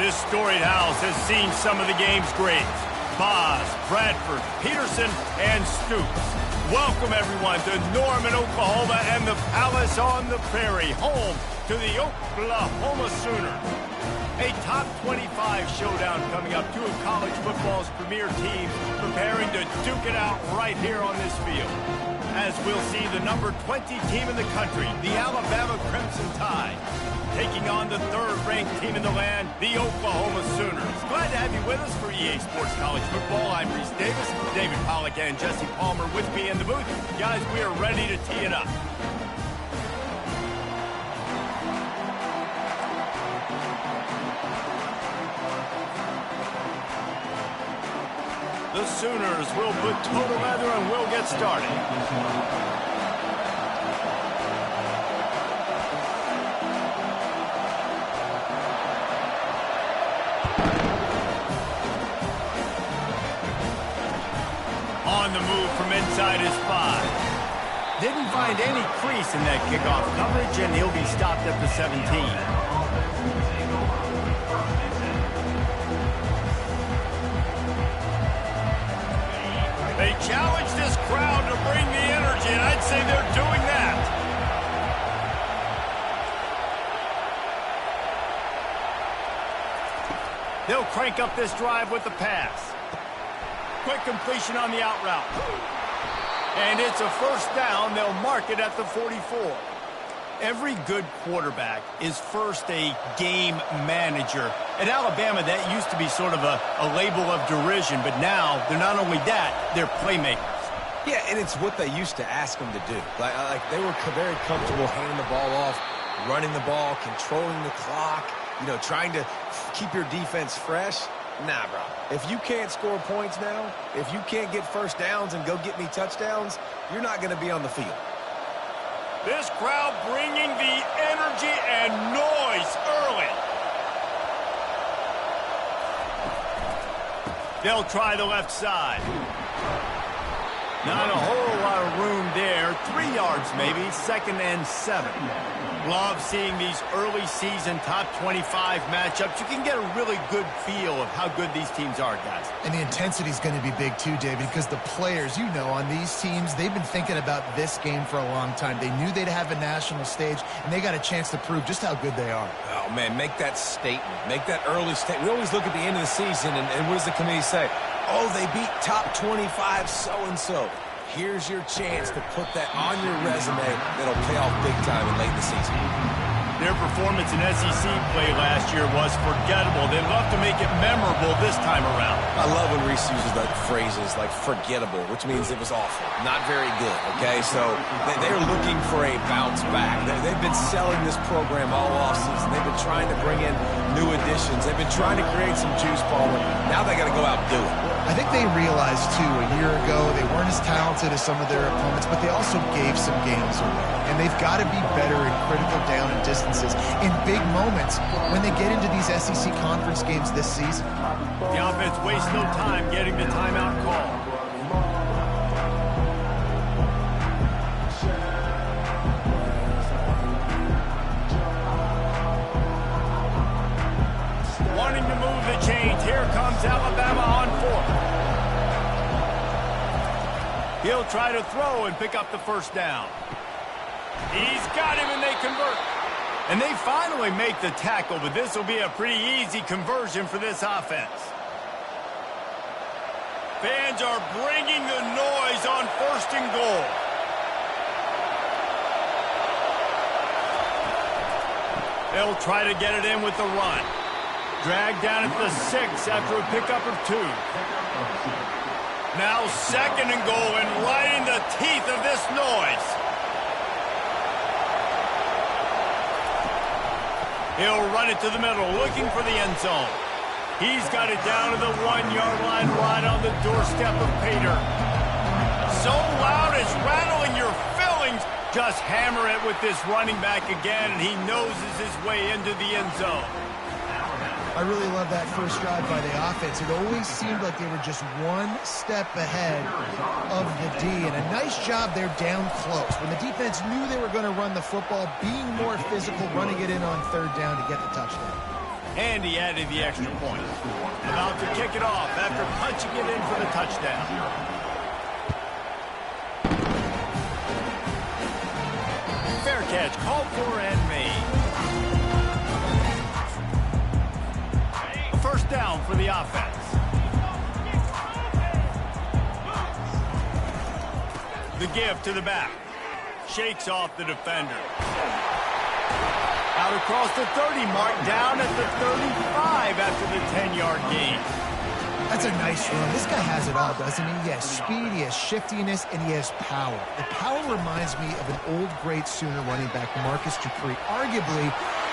This storied house has seen some of the game's greats. Boz, Bradford, Peterson, and Stoops. Welcome, everyone, to Norman, Oklahoma, and the Palace on the Prairie, home to the Oklahoma Sooners. A top 25 showdown coming up. Two of college football's premier teams preparing to duke it out right here on this field. As we'll see the number 20 team in the country, the Alabama Crimson Tide, taking on the third-ranked team in the land, the Oklahoma Sooners. Glad to have you with us for EA Sports College Football. I'm Reese Davis, David Pollack and Jesse Palmer with me in the booth. Guys, we are ready to tee it up. The Sooners will put total leather and we'll get started. On the move from inside his 5. Didn't find any crease in that kickoff coverage, and he'll be stopped at the 17. They challenge this crowd to bring the energy, and I'd say they're doing that. They'll crank up this drive with the pass. Quick completion on the out route. And it's a first down. They'll mark it at the 44. Every good quarterback is first a game manager. At Alabama, that used to be sort of a label of derision, but now they're not only that, they're playmakers. Yeah, and it's what they used to ask them to do. Like they were very comfortable handing the ball off, running the ball, controlling the clock, trying to keep your defense fresh. Nah, bro. If you can't score points now, if you can't get first downs and go get me touchdowns, you're not going to be on the field. This crowd bringing the energy and noise early. They'll try the left side. Not a whole lot of room there. 3 yards maybe, 2nd and 7. Love seeing these early season top 25 matchups. You can get a really good feel of how good these teams are, guys. And the intensity is going to be big too, David, because the players, on these teams, they've been thinking about this game for a long time. They knew they'd have a national stage, and they got a chance to prove just how good they are. Oh, man, make that statement. Make that early statement. We always look at the end of the season, and what does the committee say? Oh, they beat top 25 so-and-so. Here's your chance to put that on your resume that'll pay off big time in late in the season. Their performance in SEC play last year was forgettable. They'd love to make it memorable this time around. I love when Reese uses like phrases like forgettable, which means it was awful, not very good, okay? So they're looking for a bounce back. They've been selling this program all offseason. They've been trying to bring in new additions. They've been trying to create some juice, Palmer. Now they got to go out and do it. I think they realized, too, a year ago they weren't as talented as some of their opponents, but they also gave some games away. And they've got to be better in critical down and distances in big moments when they get into these SEC conference games this season. The offense wastes no time getting the timeout call. Wanting to move the chains. Here comes Alabama on 4th. He'll try to throw and pick up the first down. He's got him, and they convert. And they finally make the tackle, but this will be a pretty easy conversion for this offense. Fans are bringing the noise on 1st and goal. They'll try to get it in with the run. Dragged down at the 6 after a pickup of 2. Now 2nd and goal, and right in the teeth of this noise. He'll run it to the middle, looking for the end zone. He's got it down to the 1-yard line, right on the doorstep of Pater. So loud it's rattling your fillings. Just hammer it with this running back again, and he noses his way into the end zone. I really love that first drive by the offense. It always seemed like they were just one step ahead of the D, and a nice job there down close. When the defense knew they were going to run the football, being more physical, running it in on 3rd down to get the touchdown. And he added the extra point. About to kick it off after punching it in for the touchdown. Fair catch called for and made. A first down for the offense. The give to the back. Shakes off the defender. Out across the 30 mark, down at the 35 after the 10-yard gain. That's a nice run. This guy has it all, doesn't he? He has speed, he has shiftiness, and he has power. The power reminds me of an old, great Sooner running back, Marcus Dupree. Arguably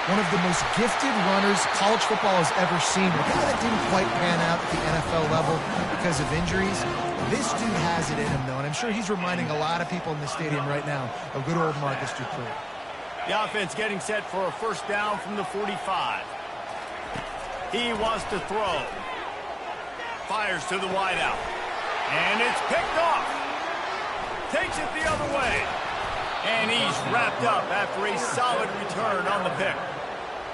one of the most gifted runners college football has ever seen. A guy that didn't quite pan out at the NFL level because of injuries. This dude has it in him, though, and I'm sure he's reminding a lot of people in the stadium right now of good old Marcus Dupree. The offense getting set for a first down from the 45. He wants to throw. Fires to the wideout. And it's picked off. Takes it the other way. And he's wrapped up after a solid return on the pick.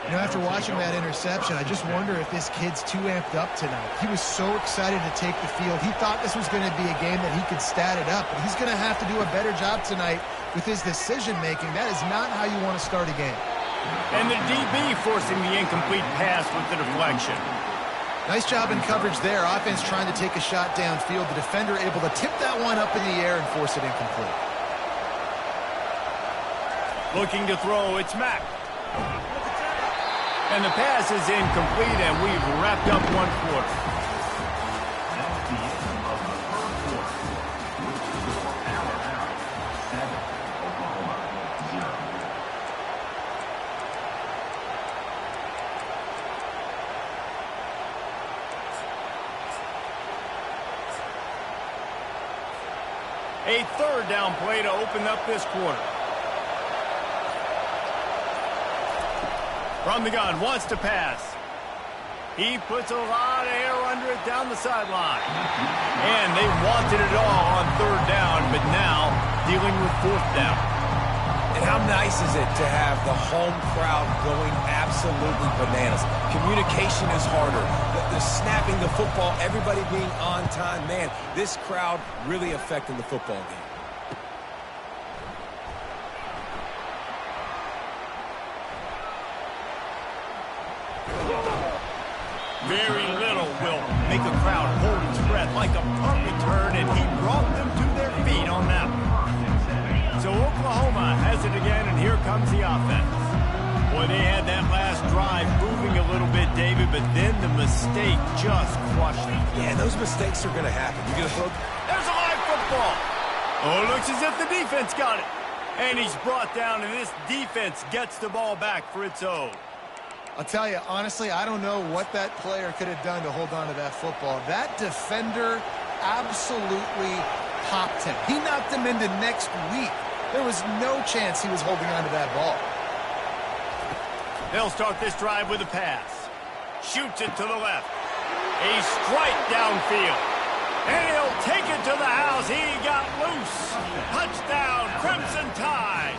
You know, after watching that interception, I just wonder if this kid's too amped up tonight. He was so excited to take the field. He thought this was going to be a game that he could stat it up. But he's going to have to do a better job tonight with his decision-making. That is not how you want to start a game. And the DB forcing the incomplete pass with the deflection. Nice job in coverage there. Offense trying to take a shot downfield. The defender able to tip that one up in the air and force it incomplete. Looking to throw, it's Mack. And the pass is incomplete, and we've wrapped up one quarter. A third down play to open up this quarter. From the gun, wants to pass. He puts a lot of air under it down the sideline. And they wanted it all on third down, but now dealing with fourth down. And how nice is it to have the home crowd going absolutely bananas? Communication is harder. The snapping the football, everybody being on time. Man, this crowd really affecting the football game. Very little will make a crowd hold its breath like a punt return, and he brought them to their feet on that one. So Oklahoma has it again, and here comes the offense. Boy, they had that last drive moving a little bit, David, but then the mistake just crushed them. Yeah, those mistakes are going to happen. You're going to throw... There's a live football. Oh, it looks as if the defense got it. And he's brought down, and this defense gets the ball back for its own. I'll tell you, honestly, I don't know what that player could have done to hold on to that football. That defender absolutely popped him. He knocked him into next week. There was no chance he was holding on to that ball. They'll start this drive with a pass. Shoots it to the left. A strike downfield. And he'll take it to the house. He got loose. Touchdown, Crimson Tide.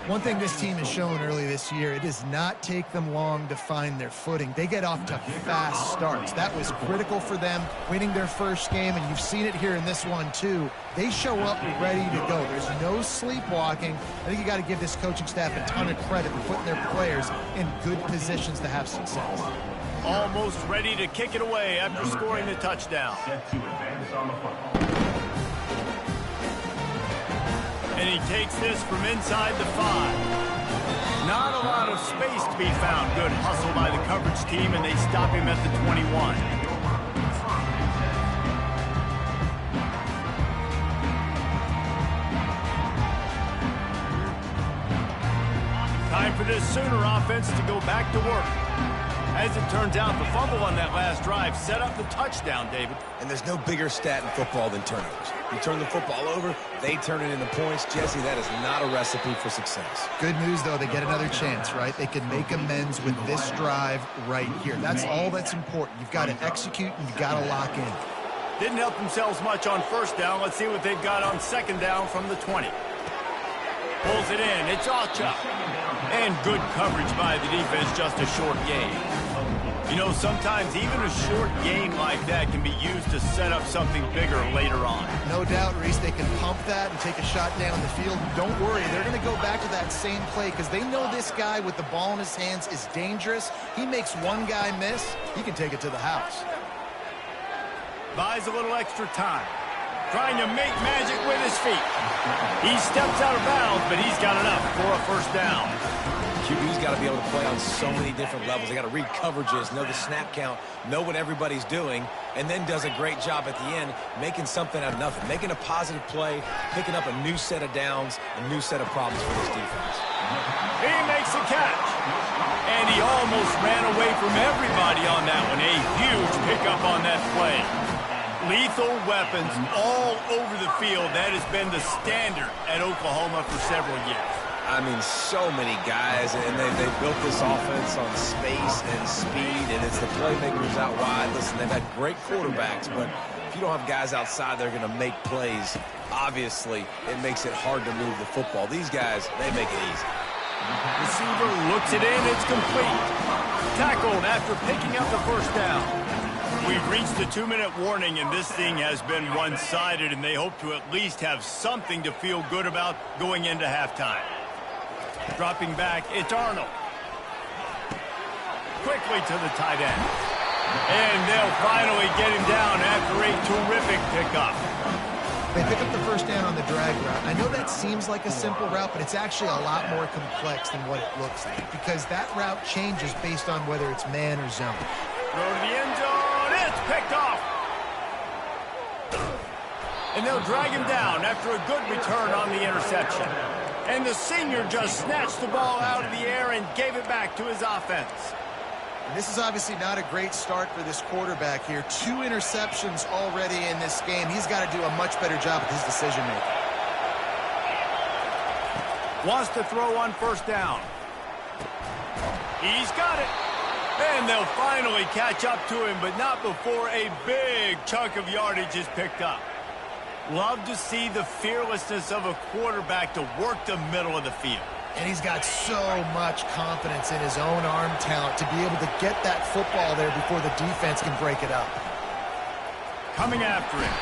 One thing this team has shown early this year, it does not take them long to find their footing. They get off to fast starts. That was critical for them, winning their first game, and you've seen it here in this one too. They show up ready to go. There's no sleepwalking. I think you got to give this coaching staff a ton of credit for putting their players in good positions to have success. Almost ready to kick it away after scoring the touchdown. And he takes this from inside the 5. Not a lot of space to be found. Good hustle by the coverage team, and they stop him at the 21. Time for this Sooner offense to go back to work. As it turns out, the fumble on that last drive set up the touchdown, David. And there's no bigger stat in football than turnovers. You turn the football over, they turn it into points. Jesse, that is not a recipe for success. Good news, though, they get another chance, right? They can make amends with this drive right here. That's all that's important. You've got to execute, and you've got to lock in. Didn't help themselves much on first down. Let's see what they've got on second down from the 20. Pulls it in. It's Ocha. And good coverage by the defense, just a short game. You know, sometimes even a short game like that can be used to set up something bigger later on. No doubt, Reese, they can pump that and take a shot down the field. Don't worry, they're going to go back to that same play because they know this guy with the ball in his hands is dangerous. He makes one guy miss, he can take it to the house. Buys a little extra time. Trying to make magic with his feet. He steps out of bounds, but he's got enough for a first down. QB's got to be able to play on so many different levels. They got to read coverages, know the snap count, know what everybody's doing, and then does a great job at the end making something out of nothing, making a positive play, picking up a new set of downs, a new set of problems for this defense. He makes the catch. And he almost ran away from everybody on that one. A huge pickup on that play. Lethal weapons all over the field. That has been the standard at Oklahoma for several years. I mean, so many guys, and they built this offense on space and speed, and it's the playmakers out wide. Listen, they've had great quarterbacks, but if you don't have guys outside that are going to make plays, obviously it makes it hard to move the football. These guys, they make it easy. Receiver looks it in, it's complete. Tackled after picking up the first down. We've reached the 2-minute warning, and this thing has been one-sided, and they hope to at least have something to feel good about going into halftime. Dropping back, it's Arnold. Quickly to the tight end. And they'll finally get him down after a terrific pickup. They pick up the first down on the drag route. I know that seems like a simple route, but it's actually a lot more complex than what it looks like because that route changes based on whether it's man or zone. Throw to the end zone. It's picked off. And they'll drag him down after a good return on the interception. And the senior just snatched the ball out of the air and gave it back to his offense. And this is obviously not a great start for this quarterback here. 2 interceptions already in this game. He's got to do a much better job with his decision-making. Wants to throw on first down. He's got it. And they'll finally catch up to him, but not before a big chunk of yardage is picked up. Love to see the fearlessness of a quarterback to work the middle of the field. And he's got so much confidence in his own arm talent to be able to get that football there before the defense can break it up. Coming after him.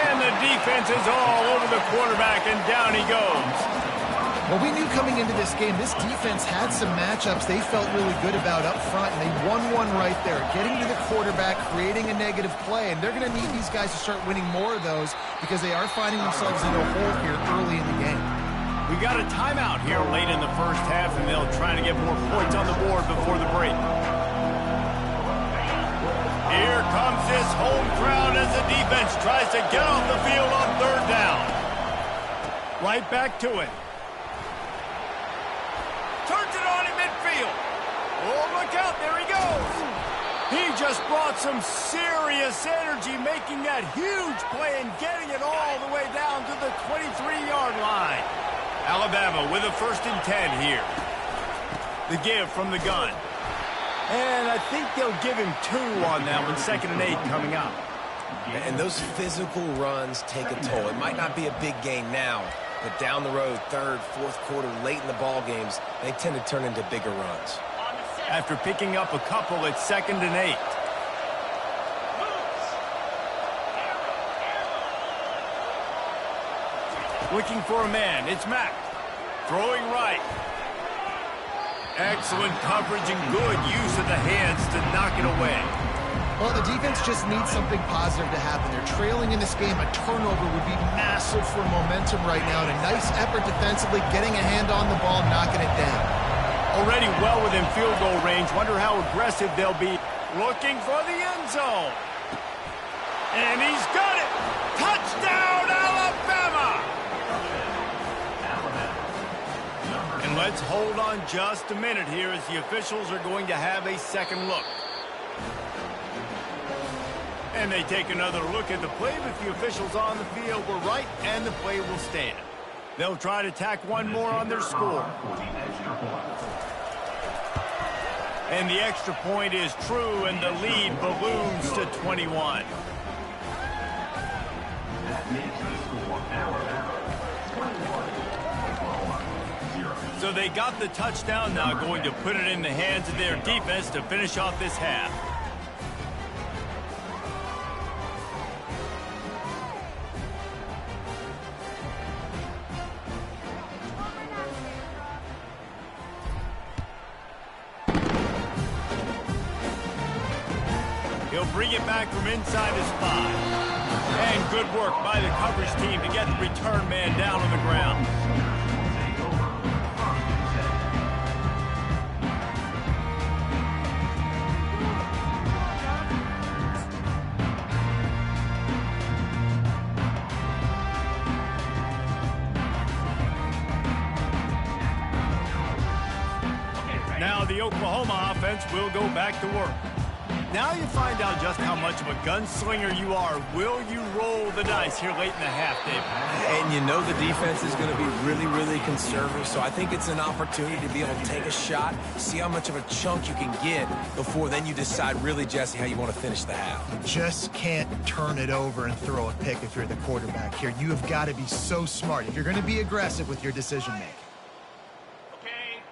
And the defense is all over the quarterback, and down he goes. Well, we knew coming into this game, this defense had some matchups they felt really good about up front, and they won one right there, getting to the quarterback, creating a negative play, and they're going to need these guys to start winning more of those because they are finding themselves in a hole here early in the game. We got a timeout here late in the first half, and they'll try to get more points on the board before the break. Here comes this home crowd as the defense tries to get off the field on third down. Right back to it. Turns it on in midfield. Oh, look out, there he goes. He just brought some serious energy, making that huge play and getting it all the way down to the 23-yard line. Alabama with a 1st and 10 here. The give from the gun. And I think they'll give him 2 on that one. 2nd and 8 coming up. And those physical runs take a toll. It might not be a big gain now, but down the road, 3rd, 4th quarter, late in the ball games, they tend to turn into bigger runs. After picking up a couple, it's 2nd and 8. Looking for a man. It's Mack. Throwing right. Excellent coverage and good use of the hands to knock it away. Well, the defense just needs something positive to happen. They're trailing in this game. A turnover would be massive for momentum right now. And a nice effort defensively, getting a hand on the ball, knocking it down. Already well within field goal range. Wonder how aggressive they'll be. Looking for the end zone. And he's got it. Touchdown, Alabama! And let's hold on just a minute here as the officials are going to have a second look. And they take another look at the play, but the officials on the field were right, and the play will stand. They'll try to tack one more on their score. And the extra point is true, and the lead balloons to 21. So they got the touchdown, now going to put it in the hands of their defense to finish off this half. He'll bring it back from inside his 5. And good work by the coverage team to get the return man down on the ground. Now the Oklahoma offense will go back to work. Now you find out just how much of a gunslinger you are. Will you roll the dice here late in the half, David? And you know the defense is going to be really, really conservative, so I think it's an opportunity to be able to take a shot, see how much of a chunk you can get before then you decide really, Jesse, how you want to finish the half. You just can't turn it over and throw a pick if you're the quarterback here. You have got to be so smart if you're going to be aggressive with your decision-making.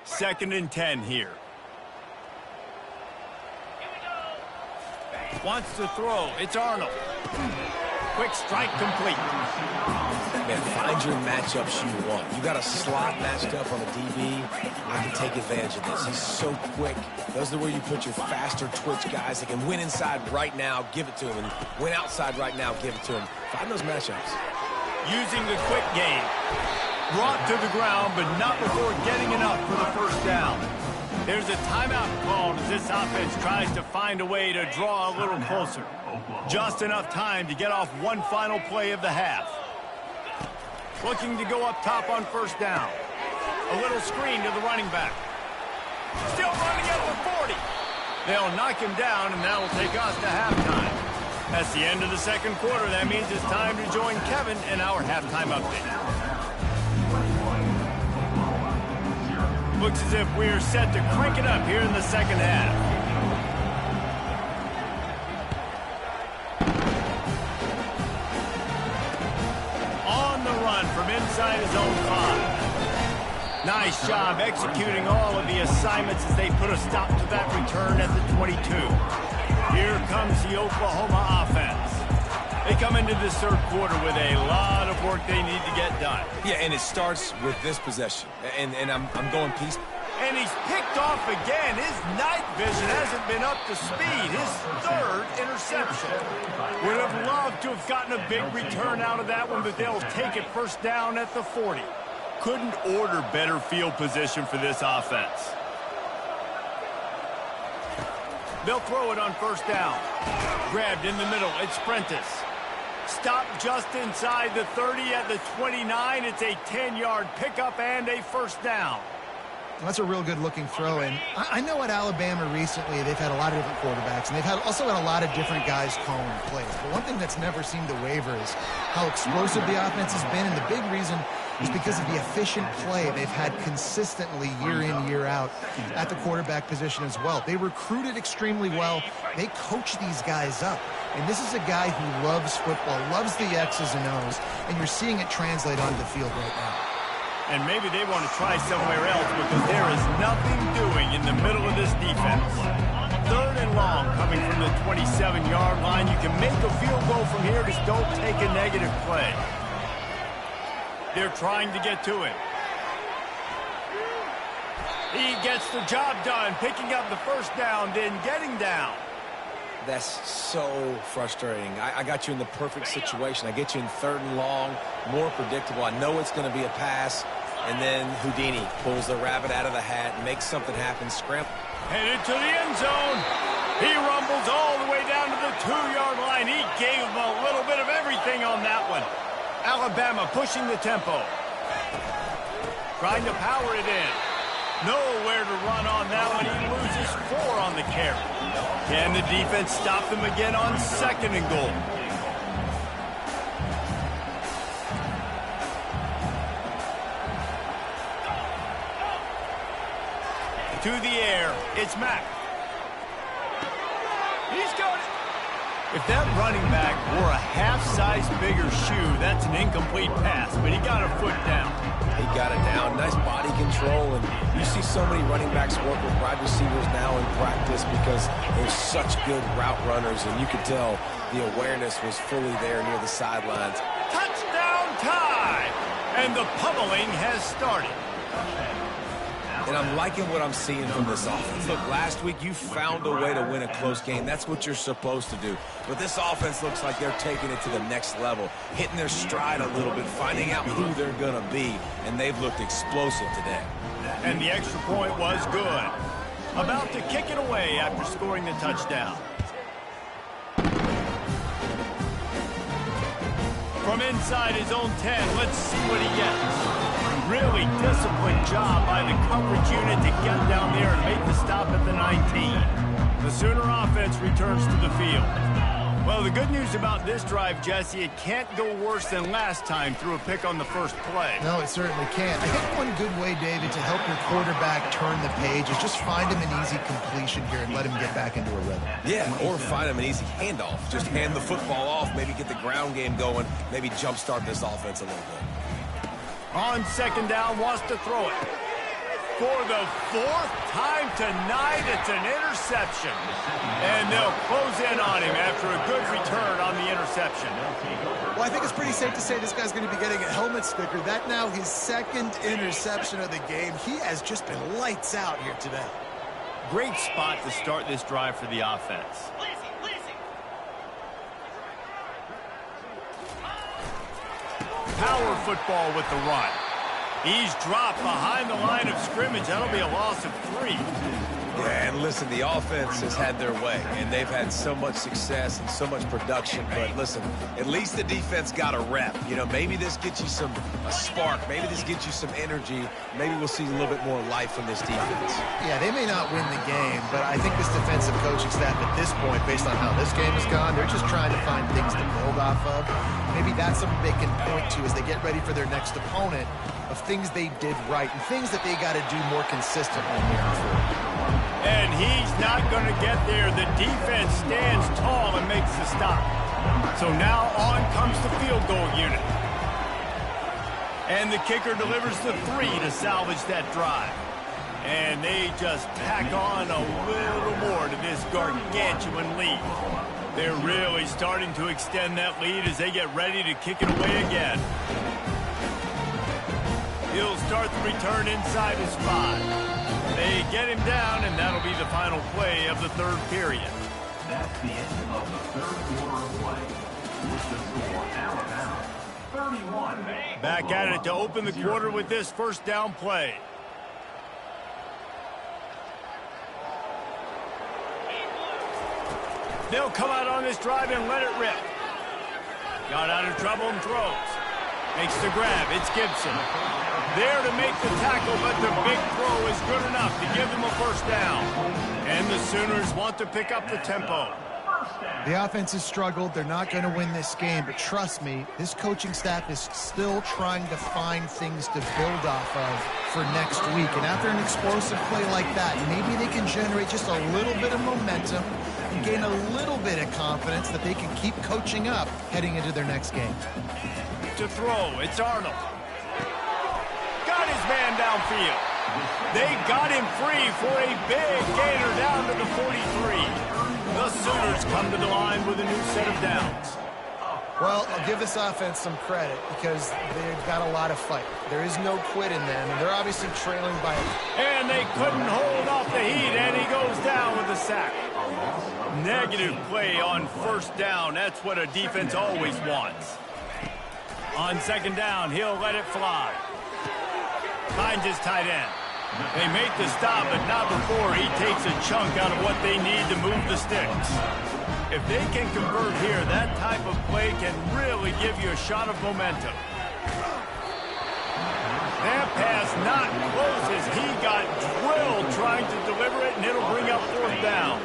2nd and 10 here. Wants to throw. It's Arnold. Quick strike complete. Man, find your matchups you want. You got a slot matched up on a DB. I can take advantage of this. He's so quick. Those are where you put your faster twitch guys that can win inside right now, give it to him, and win outside right now, give it to him. Find those matchups. Using the quick game. Brought to the ground, but not before getting enough for the first down. There's a timeout called as this offense tries to find a way to draw a little closer. Just enough time to get off one final play of the half. Looking to go up top on first down. A little screen to the running back. Still running at the 40. They'll knock him down, and that'll take us to halftime. That's the end of the second quarter. That means it's time to join Kevin in our halftime update. Looks as if we're set to crank it up here in the second half. On the run from inside his own 5. Nice job executing all of the assignments as they put a stop to that return at the 22. Here comes the Oklahoma offense. They come into this third quarter with a lot of work they need to get done. Yeah, and it starts with this possession. And I'm going piece. And he's picked off again. His night vision hasn't been up to speed. His 3rd interception. Would have loved to have gotten a big return out of that one, but they'll take it first down at the 40. Couldn't order better field position for this offense. They'll throw it on first down. Grabbed in the middle. It's Prentice. Stopped just inside the 30 at the 29. It's a 10-yard pickup and a first down. That's a real good-looking throw. And I know at Alabama recently they've had a lot of different quarterbacks, and they've also had a lot of different guys calling plays. But one thing that's never seemed to waver is how explosive the offense has been, and the big reason is because of the efficient play they've had consistently year in, year out at the quarterback position as well. They recruited extremely well. They coach these guys up. And this is a guy who loves football, loves the X's and O's, and you're seeing it translate onto the field right now. And maybe they want to try somewhere else because there is nothing doing in the middle of this defense. 3rd and long coming from the 27-yard line. You can make a field goal from here, just don't take a negative play. They're trying to get to him. He gets the job done, picking up the first down, then getting down. That's so frustrating. I got you in the perfect situation. I get you in 3rd and long, more predictable. I know it's going to be a pass, and then Houdini pulls the rabbit out of the hat and makes something happen. Scramble. Headed to the end zone. He rumbles all the way down to the 2-yard line. He gave him a little bit of everything on that one. Alabama pushing the tempo. Trying to power it in. Nowhere to run on that one. He loses 4 on the carry. Can the defense stop them again on 2nd and goal? To the air. It's Mack. He's got it. If that running back wore a half-size bigger shoe, that's an incomplete pass, but he got a foot down. He got it down. Nice body control, and you see so many running backs work with wide receivers now in practice because they're such good route runners, and you could tell the awareness was fully there near the sidelines. Touchdown time! And the pummeling has started. And I'm liking what I'm seeing from this offense. Look, last week you found a way to win a close game. That's what you're supposed to do. But this offense looks like they're taking it to the next level, hitting their stride a little bit, finding out who they're going to be, and they've looked explosive today. And the extra point was good. About to kick it away after scoring the touchdown. From inside his own 10, let's see what he gets. Really disciplined job by the coverage unit to get down there and make the stop at the 19. The Sooner offense returns to the field. Well, the good news about this drive, Jesse, it can't go worse than last time through a pick on the first play. No, it certainly can't. I think one good way, David, to help your quarterback turn the page is just find him an easy completion here and let him get back into a rhythm. Yeah, or find him an easy handoff. Just hand the football off, maybe get the ground game going, maybe jumpstart this offense a little bit. On second down, wants to throw it. For the fourth time tonight, it's an interception. And they'll close in on him after a good return on the interception. Well, I think it's pretty safe to say this guy's going to be getting a helmet sticker. That now his second interception of the game. He has just been lights out here today. Great spot to start this drive for the offense. Power football with the run. He's dropped behind the line of scrimmage. That'll be a loss of 3. Yeah, and listen, the offense has had their way, and they've had so much success and so much production. But listen, at least the defense got a rep. You know, maybe this gets you a spark. Maybe this gets you some energy. Maybe we'll see a little bit more life from this defense. Yeah, they may not win the game, but I think this defensive coaching staff at this point, based on how this game has gone, they're just trying to find things to build off of. Maybe that's something they can point to as they get ready for their next opponent, of things they did right and things that they got to do more consistently moving forward. And he's not going to get there. The defense stands tall and makes the stop. So now on comes the field goal unit. And the kicker delivers the 3 to salvage that drive. And they just pack on a little more to this gargantuan lead. They're really starting to extend that lead as they get ready to kick it away again. He'll start the return inside his 5. They get him down, and that'll be the final play of the third period. That's the end of the third quarter of play. With the score Alabama 31. Back at it to open the quarter with this first down play. They'll come out on this drive and let it rip. Got out of trouble and throws. Makes the grab. It's Gibson. There to make the tackle, but the big throw is good enough to give them a first down. And the Sooners want to pick up the tempo. The offense has struggled. They're not going to win this game, but trust me, this coaching staff is still trying to find things to build off of for next week. And after an explosive play like that, maybe they can generate just a little bit of momentum and gain a little bit of confidence that they can keep coaching up heading into their next game. To throw, it's Arnold. Got his man downfield. They got him free for a big gainer down to the 43. The Sooners come to the line with a new set of downs. Well, I'll give this offense some credit because they've got a lot of fight. There is no quit in them, and they're obviously trailing by And they couldn't hold off the heat, and he goes down with a sack. Negative play on first down. That's what a defense always wants. On second down, he'll let it fly. Finds his tight end. They make the stop, but not before he takes a chunk out of what they need to move the sticks. If they can convert here, that type of play can really give you a shot of momentum. That pass not close as he got drilled trying to deliver it, and it'll bring up fourth down.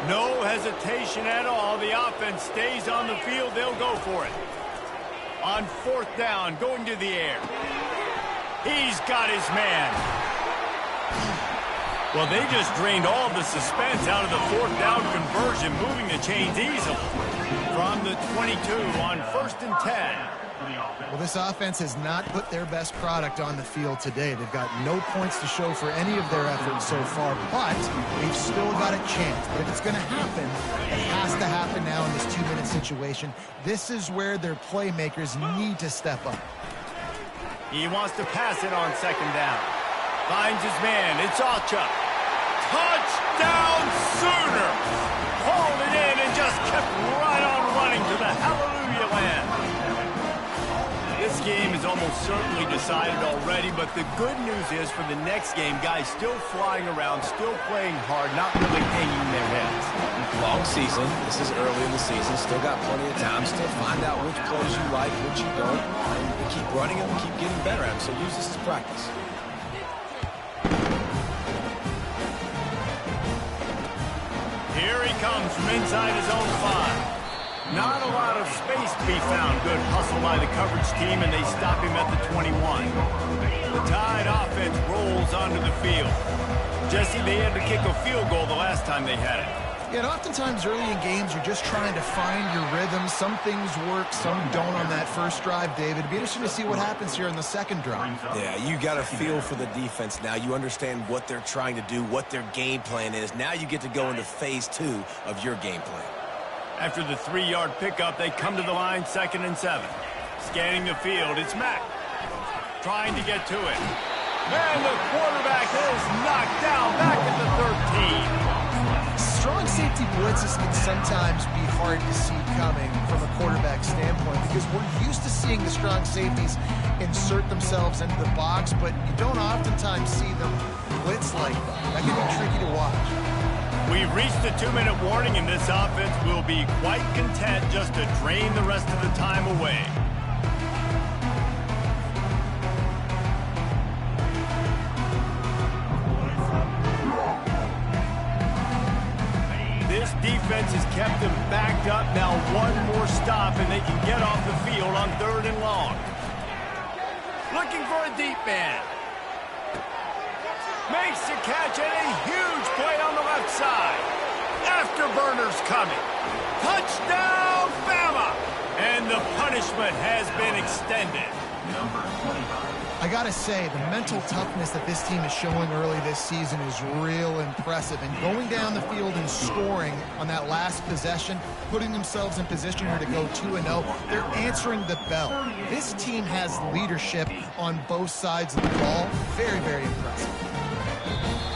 No hesitation at all. The offense stays on the field. They'll go for it. On fourth down, going to the air. He's got his man. Well, they just drained all of the suspense out of the fourth down conversion, moving the chains easily. From the 22 on 1st and 10. Well, this offense has not put their best product on the field today. They've got no points to show for any of their efforts so far, but they've still got a chance. But if it's going to happen, it has to happen now in this 2-minute situation. This is where their playmakers need to step up. He wants to pass it on 2nd down. Finds his man. It's Acha. Touchdown Sooners! Hauled it in and just kept right on running to the hallelujah land. This game is almost certainly decided already, but the good news is for the next game, guys still flying around, still playing hard, not really hanging their heads. Long season. This is early in the season. Still got plenty of time. Still find out which plays you like, which you don't. And keep running them, keep getting better at them. So use this as practice. Here he comes from inside his own 5. Not a lot of space to be found. Good hustle by the coverage team, and they stop him at the 21. The Tide offense rolls onto the field. Jesse, they had to kick a field goal the last time they had it. Yeah, and oftentimes early in games, you're just trying to find your rhythm. Some things work, some don't on that first drive, David. It'd be interesting to see what happens here in the second drive. Yeah, you got a feel for the defense now. You understand what they're trying to do, what their game plan is. Now you get to go into phase 2 of your game plan. After the 3-yard pickup, they come to the line 2nd and 7. Scanning the field, it's Mack. Trying to get to it. And the quarterback is knocked down back at the 13. Strong safety blitzes can sometimes be hard to see coming from a quarterback standpoint because we're used to seeing the strong safeties insert themselves into the box, but you don't oftentimes see them blitz like that. That can be tricky to watch. We've reached the 2-minute warning, and this offense will be quite content just to drain the rest of the time away. This defense has kept them backed up. Now one more stop, and they can get off the field on 3rd and long. Looking for a deep man. Makes the catch and a huge play on the left side. Afterburners coming. Touchdown, Bama! And the punishment has been extended. I gotta say, the mental toughness that this team is showing early this season is real impressive. And going down the field and scoring on that last possession, putting themselves in position here to go 2-0, they're answering the bell. This team has leadership on both sides of the ball. Very, very impressive.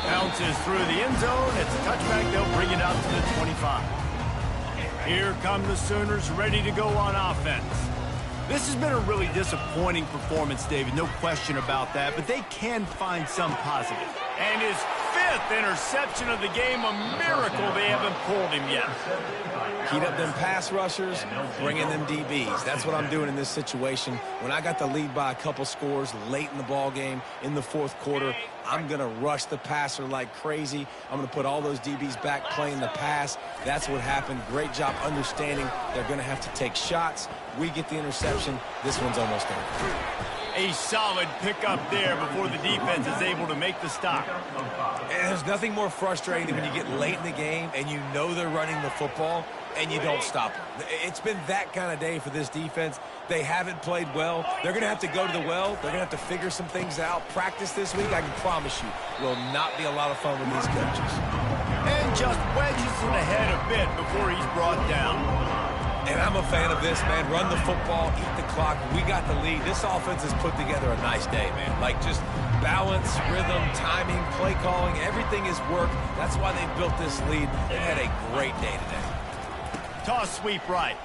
Bounces through the end zone. It's a touchback. They'll bring it out to the 25. Here come the Sooners ready to go on offense. This has been a really disappointing performance, David. No question about that, but they can find some positive. And his 5th interception of the game, a miracle they haven't pulled him yet. Heat up them pass rushers, bring in them DBs. That's what I'm doing in this situation. When I got the lead by a couple scores late in the ball game, in the 4th quarter, I'm going to rush the passer like crazy. I'm going to put all those DBs back playing the pass. That's what happened. Great job understanding they're going to have to take shots. We get the interception. This one's almost over. A solid pickup there before the defense is able to make the stop. And there's nothing more frustrating than when you get late in the game and you know they're running the football and you don't stop them. It's been that kind of day for this defense. They haven't played well. They're going to have to go to the well. They're going to have to figure some things out. Practice this week, I can promise you, will not be a lot of fun with these coaches. And just wedges it ahead a bit before he's brought down. And I'm a fan of this, man. Run the football, eat the clock. We got the lead. This offense has put together a nice day, man. Like just balance, rhythm, timing, play calling, everything has worked. That's why they built this lead. They had a great day today. Toss sweep right.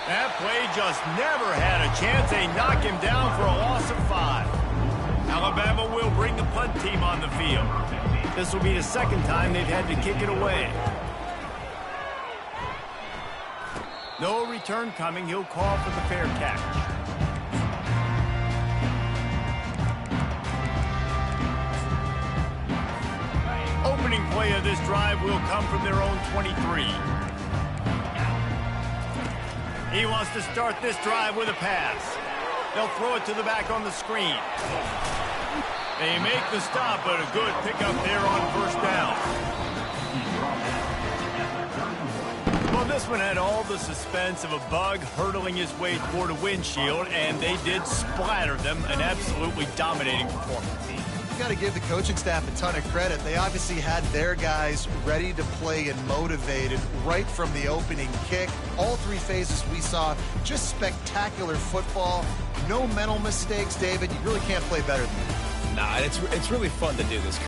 That play just never had a chance. They knock him down for a loss of 5. Alabama will bring the punt team on the field. This will be the 2nd time they've had to kick it away. No return coming. He'll call for the fair catch. Opening play of this drive will come from their own 23. He wants to start this drive with a pass. They'll throw it to the back on the screen. They make the stop, but a good pickup there on first down. Well, this one had all the suspense of a bug hurtling his way toward a windshield, and they did splatter them. An absolutely dominating performance. You got to give the coaching staff a ton of credit. They obviously had their guys ready to play and motivated right from the opening kick. All three phases we saw, just spectacular football. No mental mistakes, David. You really can't play better than that. Nah, it's really fun to do this.